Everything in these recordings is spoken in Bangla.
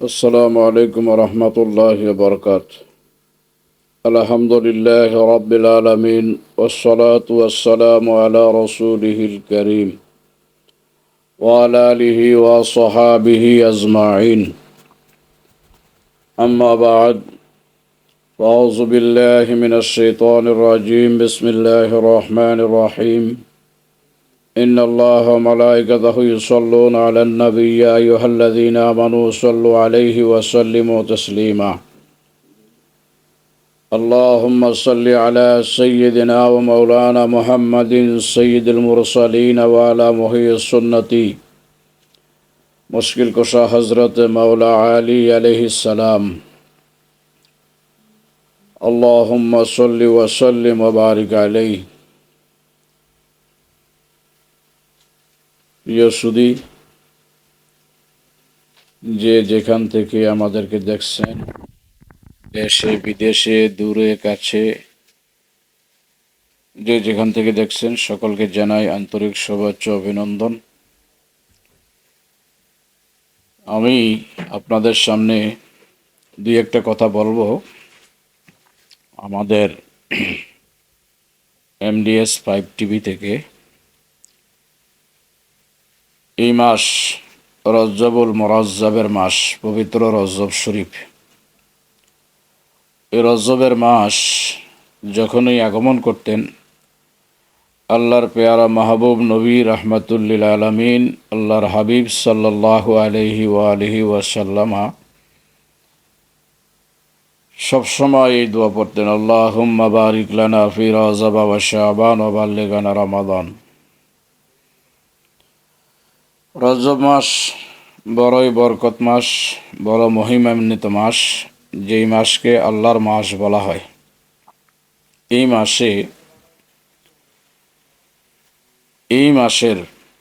السلام عليكم ورحمة الله وبركاته. الحمد لله رب العالمين والصلاة والسلام على رسوله الكريم وعلى آله وصحابه أجمعين. أما بعد، فأعوذ بالله من الشيطان الرجيم. بسم الله الرحمن الرحيم. إن الله وملائكته يصلون على النبي يا أيها الذين آمنوا صلوا عليه وسلموا تسليما. اللهم صل على سيدنا ومولانا محمد سيد المرسلين وعلى محيي السنة مشکل کشا حضرت مولا علی علیہ السلام. اللهم صل وسلم وبارك عليه. প্রিয় সুধী, যে যেখান থেকে আমাদেরকে দেখছেন, দেশে বিদেশে দূরে কাছে, যে যেখান থেকে দেখছেন সকলকে জানাই আন্তরিক শুভেচ্ছা অভিনন্দন। আমি আপনাদের সামনে দুই একটা কথা বলবো। আমাদের MDS 5 টিভি থেকে এই মাস রজবুল মুরাজ্জাবের মাস, পবিত্র রজব শরীফ। এই রজবের মাস যখনই আগমন করতেন, আল্লাহর পেয়ারা মাহবুব নবী রাহমাতুল্লিল আলামিন আল্লাহর হাবিব সাল্লাল্লাহু আলাইহি ওয়াসাল্লামা সবসময় এই দোয়া পড়তেন, আল্লাহুম্মা বারিক লানা ফি রজব ওয়া শাবান ওয়া বাল্লিগনা রমাদান। রজব মাস বড়ই বরকত মাস, বড় মহিমান্বিত মাস, যেই মাসকে আল্লাহর মাস বলা হয়। এই মাসের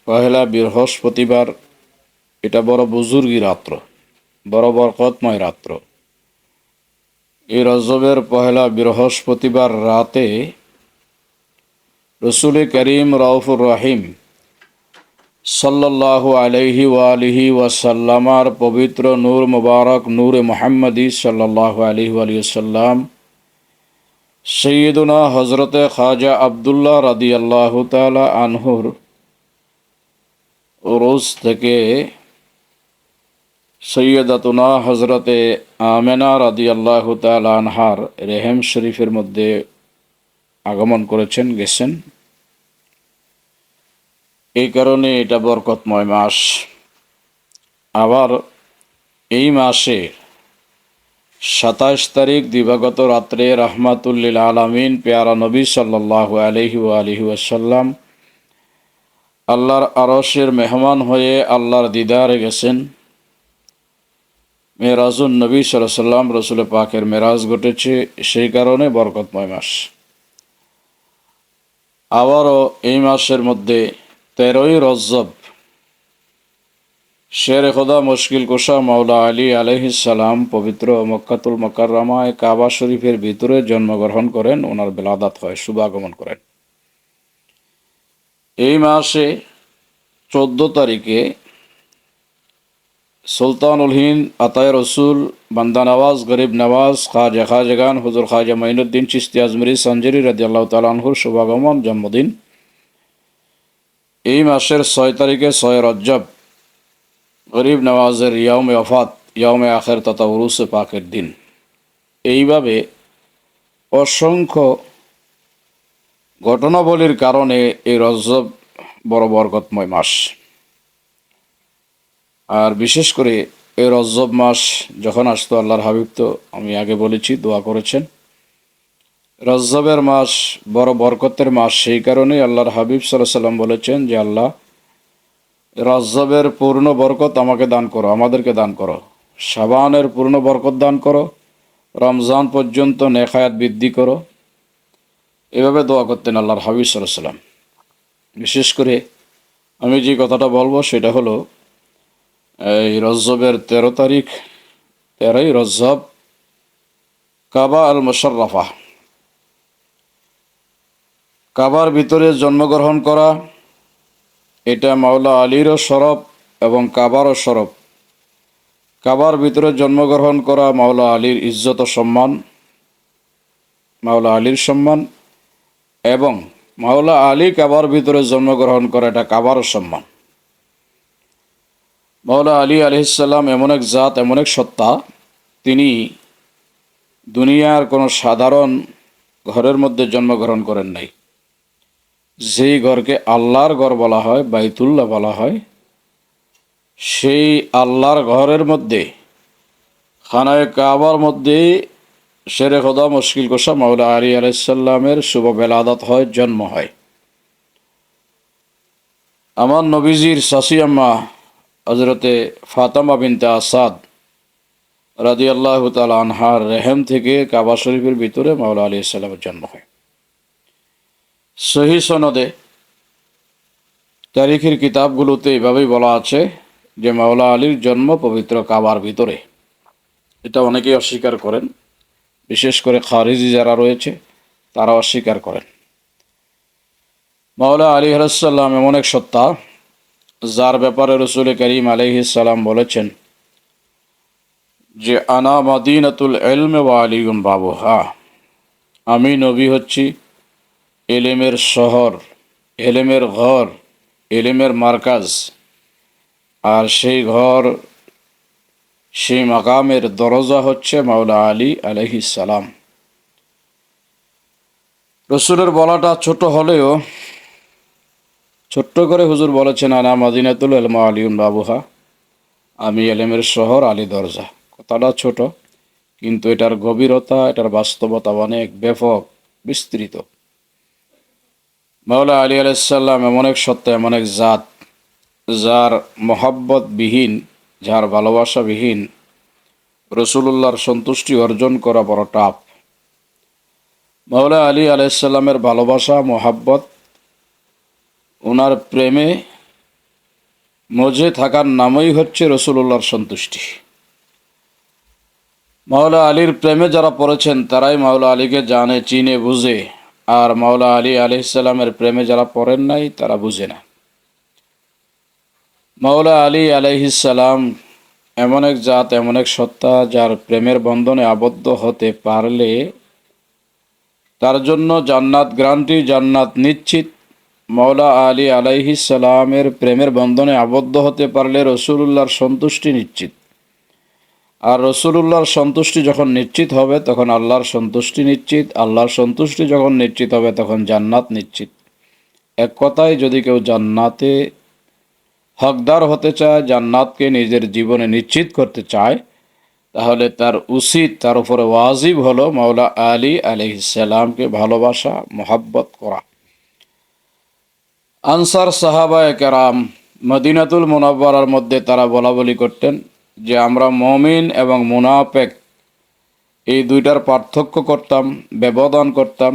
পহেলা বৃহস্পতিবার, এটা বড় বুজুর্গি রাত্র, বড় বরকতময় রাত্র। এই রজবের পহেলা বৃহস্পতিবার রাতে রসুল করিম রাউফুর রহিম সাল্লাল্লাহু আলাইহি ওয়াসাল্লামার পবিত্র নূর মুবারক নূরে মুহাম্মদী সাল্লাল্লাহু আলাইহি ওয়াসাল্লাম সৈয়দুনা হজরতে খাজা আবদুল্লাহ রাদিয়াল্লাহু তাআলা আনহুর উরুস থেকে সৈয়দাতুনা হজরতে আমেনা রাদিয়াল্লাহু তাআলা আনহার রেহেম শরীফের মধ্যে আগমন করেছেন, গেছেন। এই কারণে এটা বরকতময় মাস। আবার এই মাসে 27 তারিখ দিবাগত রাত্রে রাহমাতুল্লিল আলামিন পেয়ারা নবী সাল্লাল্লাহু আলাইহি ওয়াসাল্লাম আল্লাহর আরশের মেহমান হয়ে আল্লাহর দিদারে গেছেন। মেরাজুন নবী সাল্লাল্লাহু আলাইহি ওয়াসাল্লাম, রসুল পাকের মেরাজ ঘটেছে, সেই কারণে বরকতময় মাস। আবারও এই মাসের মধ্যে 13ই রজব শের খোদা মুশকিল কুশা মাওলা আলী আলাইহিস সালাম পবিত্র মক্কাতুল মুকাররমায় কাবা শরীফের ভিতরে জন্মগ্রহণ করেন, ওনার বেলাদাত হয়, শুভাগমন করেন। এই মাসে 14 তারিখে সুলতানুল হিন্দ আতায় রসুল বান্দা নওয়াজ গরিব নওয়াজ খাজাগান হুজুর খাজা মাইনুদ্দিন চিশতি আজমিরি সঞ্জরি রাদিয়াল্লাহু তাআলা আনহুর শুভাগমন, জন্মদিন। এই মাসের 6 তারিখে 6 রজব গরিব নওয়াজের ইয়াউমে ওফাত, ইয়াউমে আখের তথা উরুসে পাকের দিন। এইভাবে অসংখ্য ঘটনাবলীর কারণে এই রজব বড় বরকতময় মাস। আর বিশেষ করে এই রজব মাস যখন আসতো, আল্লাহর হাবিব তো আমি আগে বলেছি দোয়া করেছেন, রজবের মাস বড় বরকতের মাস। সেই কারণে আল্লাহর হাবিব সাল্লাল্লাহু আলাইহি ওয়াসাল্লাম বলেছেন যে আল্লাহ, রজবের পূর্ণ বরকত আমাকে দান করো, আমাদেরকে দান করো, শাবানের পূর্ণ বরকত দান করো, রমজান পর্যন্ত নেখায়াত বৃদ্ধি করো। এভাবে দোয়া করতেন আল্লাহর হাবিব সাল্লাল্লাহু আলাইহি ওয়াসাল্লাম। বিশেষ করে আমি যে কথাটা বলবো সেটা হলো এই রজবের 13 তারিখ, 13ই রজব, কাবা আল মুশাররাফা, কাবার ভিতরে জন্মগ্রহণ করা, এটা মাওলা আলীরও শরফ এবং কাবারও শরফ। কাবার ভিতরে জন্মগ্রহণ করা মাওলা আলীর ইজ্জত ও সম্মান, মাওলা আলীর সম্মান, এবং মাওলা আলী কাবার ভিতরে জন্মগ্রহণ করা এটা কাবারও সম্মান। মাওলা আলী আলাইহিসসালাম এমন এক জাত, এমন এক সত্তা, তিনি দুনিয়ার কোনো সাধারণ ঘরের মধ্যে জন্মগ্রহণ করেন নাই। যেই ঘরকে আল্লাহর ঘর বলা হয়, বাইতুল্লাহ বলা হয়, সেই আল্লাহর ঘরের মধ্যে, খানায় কাবার মধ্যে শেরে খোদা মুশকিল কোষা মাওলা আলী আলাইহিসসালামের শুভ বেলাদাত হয়, জন্ম হয়। আমার নবীজির শাশি আম্মা হজরতে ফাতেমা বিনতে আসাদ রাদিয়াল্লাহু তাআলা আনহার রেহেম থেকে কাবা শরীফের ভিতরে মাওলা আলাইহিস সালামের জন্ম হয়। সহিহ সনদে তারিখের কিতাবগুলোতে এভাবেই বলা আছে যে মাওলা আলীর জন্ম পবিত্র কাবার ভিতরে। এটা অনেকেই অস্বীকার করেন, বিশেষ করে খারিজি যারা রয়েছে তারা অস্বীকার করেন। মাওলা আলী আলাইহিস সালাম এমন এক সত্তা যার ব্যাপারে রাসূল করিম আলাইহিস সালাম বলেছেন যে আনা মাদিনাতুল ইলম ওয়া আলিয়ুন বাবুহা, আমি নবী হচ্ছি এলেমের শহর, এলেমের ঘর, এলেমের মার্কাজ, আর সেই ঘর, সেই মাকামের দরজা হচ্ছে মাওলা আলী আলাইহিস সালাম। রসুলের বলাটা ছোট হলেও, ছোট্ট করে হুজুর বলেছেন আনা মাদিনাতুল ইলম ওয়া আলিয়ুন বাবুহা, আমি এলেমের শহর, আলী দরজা। কথাটা ছোট, কিন্তু এটার গভীরতা, এটার বাস্তবতা অনেক ব্যাপক, বিস্তৃত। মাওলা আলী আলাইহিস সালাম এমন এক সত্তা, এমন এক জাত, যার মহাব্বতবিহীন, যার ভালোবাসাবিহীন রসুলুল্লাহর সন্তুষ্টি অর্জন করা বড় টাফ। মাওলা আলী আলাইহিস সালামের ভালোবাসা, মহাব্বত, ওনার প্রেমে মজে থাকার নামই হচ্ছে রসুলুল্লাহর সন্তুষ্টি। মাওলা আলীর প্রেমে যারা পড়েছেন তারাই মাওলা আলীকে জানে, চিনে, বুঝে। আর মাওলা আলী আলাইহিস সালামের প্রেমে যারা পড়েন নাই তারা বুঝে না। মাওলা আলী আলাইহিস সালাম এমন এক জাত, এমন এক সত্তা, যার প্রেমের বন্ধনে আবদ্ধ হতে পারলে তার জন্য জান্নাত গ্যারান্টি, জান্নাত নিশ্চিত। মাওলা আলী আলাইহিস সালামের প্রেমের বন্ধনে আবদ্ধ হতে পারলে রসুলুল্লাহর সন্তুষ্টি নিশ্চিত। আর রসুলুল্লাহর সন্তুষ্টি যখন নিশ্চিত হবে তখন আল্লাহর সন্তুষ্টি নিশ্চিত, আল্লাহর সন্তুষ্টি যখন নিশ্চিত হবে তখন জান্নাত নিশ্চিত। এক কথায়, যদি কেউ জান্নাতে হকদার হতে চায়, জান্নাতকে নিজের জীবনে নিশ্চিত করতে চায়, তাহলে তার উচিত, তার উপরে ওয়াজিব হলো মাওলা আলী আলাইহিস সালামকে ভালোবাসা, মোহাব্বত করা। আনসার সাহাবায়ে কেরাম মদিনাতুল মুনাওয়ারার মধ্যে তারা বলাবলি করতেন যে আমরা মুমিন এবং মুনাফেক এই দুইটার পার্থক্য করতাম, ব্যবধান করতাম,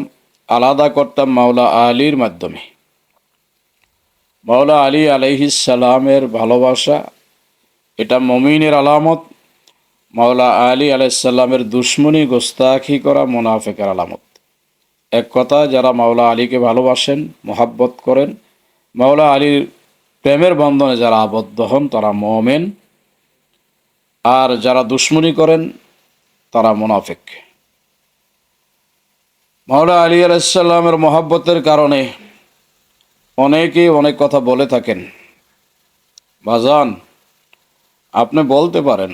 আলাদা করতাম মাওলা আলীর মাধ্যমে। মাওলা আলী আলাইহিস সালামের ভালোবাসা এটা মুমিনের আলামত, মাওলা আলী আলাইহিস সালামের দুশ্মনী, গোস্তাখি করা মুনাফেকের আলামত। এক কথা, যারা মাওলা আলীকে ভালোবাসেন, মোহাব্বত করেন, মাওলা আলীর প্রেমের বন্ধনে যারা আবদ্ধ হন তারা মুমিন, আর যারা দুশ্মনী করেন তারা মুনাফিক। মাওলা আলী আলাইহিস সালামের মোহাব্বতের কারণে অনেকেই অনেক কথা বলে থাকেন। বাজান, আপনি বলতে পারেন,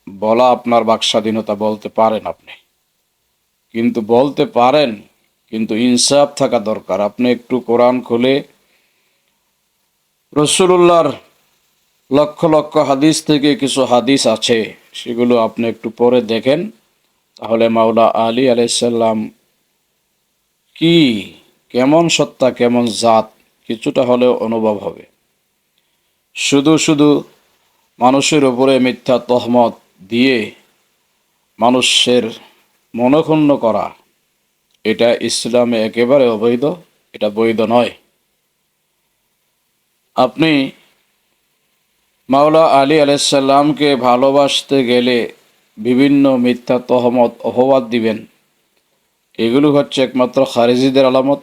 বলা আপনার বাকস্বাধীনতা, বলতে পারেন আপনি, কিন্তু বলতে পারেন, কিন্তু ইনসাফ থাকা দরকার। আপনি একটু কোরআন খুলে রসুলুল্লাহর লক্ষ লক্ষ হাদিস থেকে কিছু হাদিস আছে, সেগুলো আপনি একটু পড়ে দেখেন, তাহলে মাওলা আলী আলাইহিস সালাম কি, কেমন সত্তা, কেমন জাত কিছুটা হলেও অনুভব হবে। শুধু শুধু মানুষের উপরে মিথ্যা তহমত দিয়ে মানুষের মনক্ষুণ্ণ করা, এটা ইসলামে একেবারে অবৈধ, এটা বৈধ নয়। আপনি মাওলা আলী আলাইহিস সালামকে ভালোবাসতে গেলে বিভিন্ন মিথ্যা তহমত, অপবাদ দিবেন, এগুলো হচ্ছে একমাত্র খারিজিদের আলামত,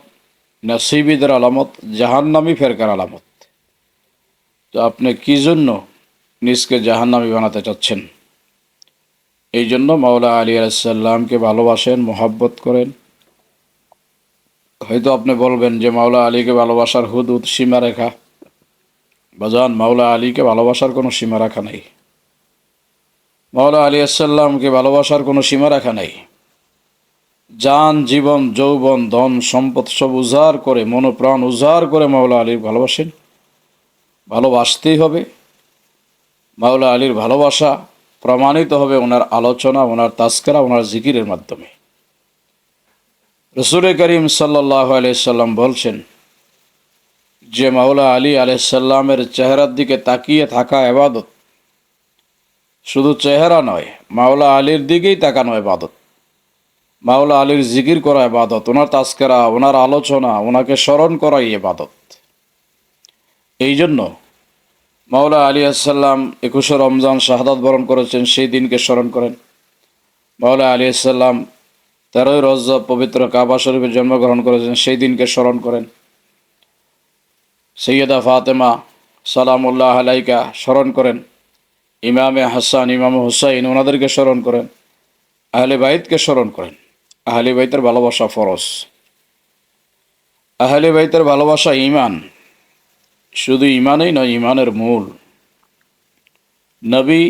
নসিবীদের আলামত, জাহান্নামী ফেরকার আলামত। তো আপনি কি জন্য নিজকে জাহান্নামী বানাতে চাচ্ছেন। এই জন্য মাওলা আলী আলাইসাল্লামকে ভালোবাসেন, মোহাব্বত করেন। হয়তো আপনি বলবেন যে মাওলা আলীকে ভালোবাসার হুদুদ সীমারেখা। বাজান, মাওলা আলীকে ভালোবাসার কোনো সীমা রাখা নেই। মাওলা আলী আসাল্লামকে ভালোবাসার কোনো সীমা রাখা নেই। জান, জীবন, যৌবন, ধন সম্পদ সব উজাড় করে, মনোপ্রাণ উজাড় করে মাওলা আলীর ভালোবাসেন। ভালোবাসতেই হবে। মাওলা আলীর ভালোবাসা প্রমাণিত হবে ওনার আলোচনা, ওনার তাস্করা, ওনার জিকিরের মাধ্যমে। রসুল করিম সাল্লাল্লাহু আলাইহি সাল্লাম বলছেন যে মাওলা আলী আলাইসাল্লামের চেহারার দিকে তাকিয়ে থাকা ইবাদত। শুধু চেহারা নয়, মাওলা আলীর দিকেই তাকানো ইবাদত। মাওলা আলীর জিকির করা ইবাদত, ওনার তাস্করা, ওনার আলোচনা, ওনাকে স্মরণ করাই ইবাদত। এই জন্য মাওলা আলী আসাল্লাম 21শে রমজান শাহাদাত বরণ করেছেন, সেই দিনকে স্মরণ করেন। মাওলা আলী আসাল্লাম 13ই রজব পবিত্র কাবা শরীফে জন্মগ্রহণ করেছেন, সেই দিনকে স্মরণ করেন। সৈয়দা ফাতেমা সালামুল্লাহ আলাইকা স্মরণ করেন। ইমামে হাসান, ইমাম হুসাইন, ওনাদেরকে স্মরণ করেন। আহলে বাইতকে স্মরণ করেন। আহলে বাইতের ভালোবাসা ফরজ। আহলে বাইতের ভালোবাসা ঈমান। শুধু ঈমানই নয়, ঈমানের মূল। নবী,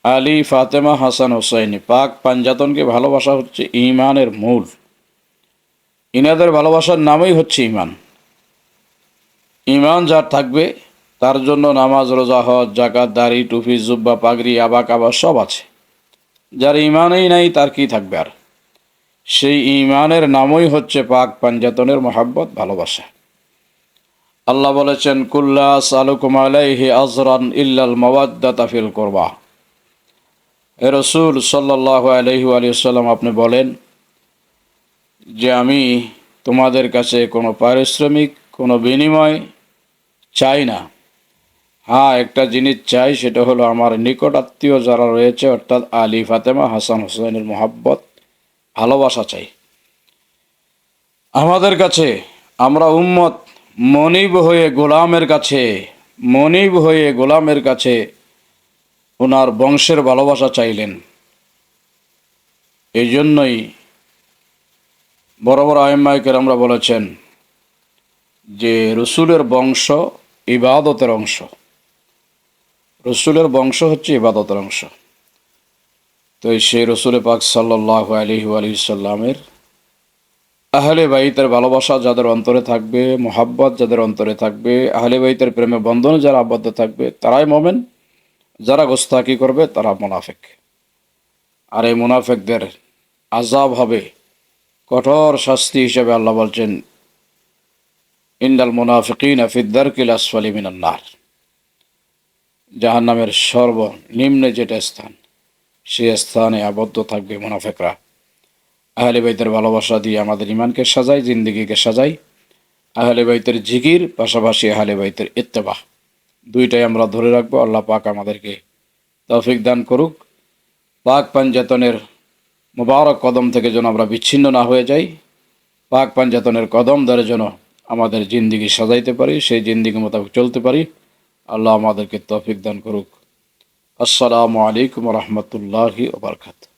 আলী, ফাতেমা, হাসান, হুসাইন পাক পাঞ্জাতনকে ভালোবাসা হচ্ছে ঈমানের মূল। ইনাদের ভালোবাসার নামই হচ্ছে ঈমান। ঈমান যার থাকবে তার জন্য নামাজ, রোজা, হজ, যাকাত, দাড়ি, টুপি, জুব্বা, পাগড়ি, আবা কাবা সব আছে। যার ঈমানই নাই তার কি থাকবে আর? সেই ঈমানের নামই হচ্ছে পাক পাঞ্জাতনের মহাব্বত, ভালোবাসা। আল্লাহ বলেছেন, কুল্লা সালুকুম আলাইহি আজরান ইল্লাল মাওয়াদ্দাতা ফিল কুরবা। হে রাসূল সাল্লাল্লাহু আলাইহি ওয়া সাল্লাম, আপনি বলেন যে আমি তোমাদের কাছে কোনো পারিশ্রমিক, কোনো বিনিময় চাই না। হ্যাঁ, একটা জিনিস চাই, সেটা হলো আমার নিকট আত্মীয় যারা রয়েছে, অর্থাৎ আলী, ফাতেমা, হাসান, হুসাইনের মহাব্বত, ভালোবাসা চাই। আমাদের কাছে আমরা উম্মত মনিব হয়ে গোলামের কাছে, মনিব হয়ে গোলামের কাছে ওনার বংশের ভালোবাসা চাইলেন। এই জন্যই বড় বড় আইম্মায়ে কেরামরা বলেছেন যে রসুলের বংশ ইবাদতের অংশ। রসুলের বংশ হচ্ছে ইবাদতের অংশ। তো সেই রসুল পাক সাল্লাল্লাহু আলাইহি ওয়া সাল্লামের আহলে বাইতের ভালোবাসা যাদের অন্তরে থাকবে, মোহাব্বত যাদের অন্তরে থাকবে, আহলে বাইতের প্রেমে বন্ধনে যারা আবদ্ধ থাকবে, তারাই মোমেন। যারা গোস্তাকি করবে তারা মুনাফিক। আর এই মুনাফিকদের আযাব হবে কঠোর শাস্তি হিসেবে। আল্লাহ বলছেন, ইন্নাল মুনাফিকিনা ফিদ দারকিল আসফালি মিনান নার। জাহান্নামের সর্বনিম্নে যেটা স্থান, সেই স্থানে আবদ্ধ থাকবে মুনাফিকরা। আহলে বাইতের ভালোবাসা দিয়ে আমাদের ইমানকে সাজাই, জিন্দেগিকে সাজাই। আহলে বাইতের জিকির, পাশাপাশি আহলে বাইতের ইত্তেবা, দুইটাই আমরা ধরে রাখবো। আল্লাহ পাক আমাদেরকে তৌফিক দান করুক। পাক পাঞ্জাতনের মুবারক কদম থেকে যেন আমরা বিচ্ছিন্ন না হয়ে যাই। পাক পাঞ্জাতনের কদম ধরে যেন আমাদের জিন্দেগি সাজাইতে পারি, সেই জিন্দেগি মোতাবেক চলতে পারি। আল্লাহ আমাদেরকে তৌফিক দান করুক। আসসালামু আলাইকুম ওয়া রাহমাতুল্লাহি ওয়া বারাকাতুহু।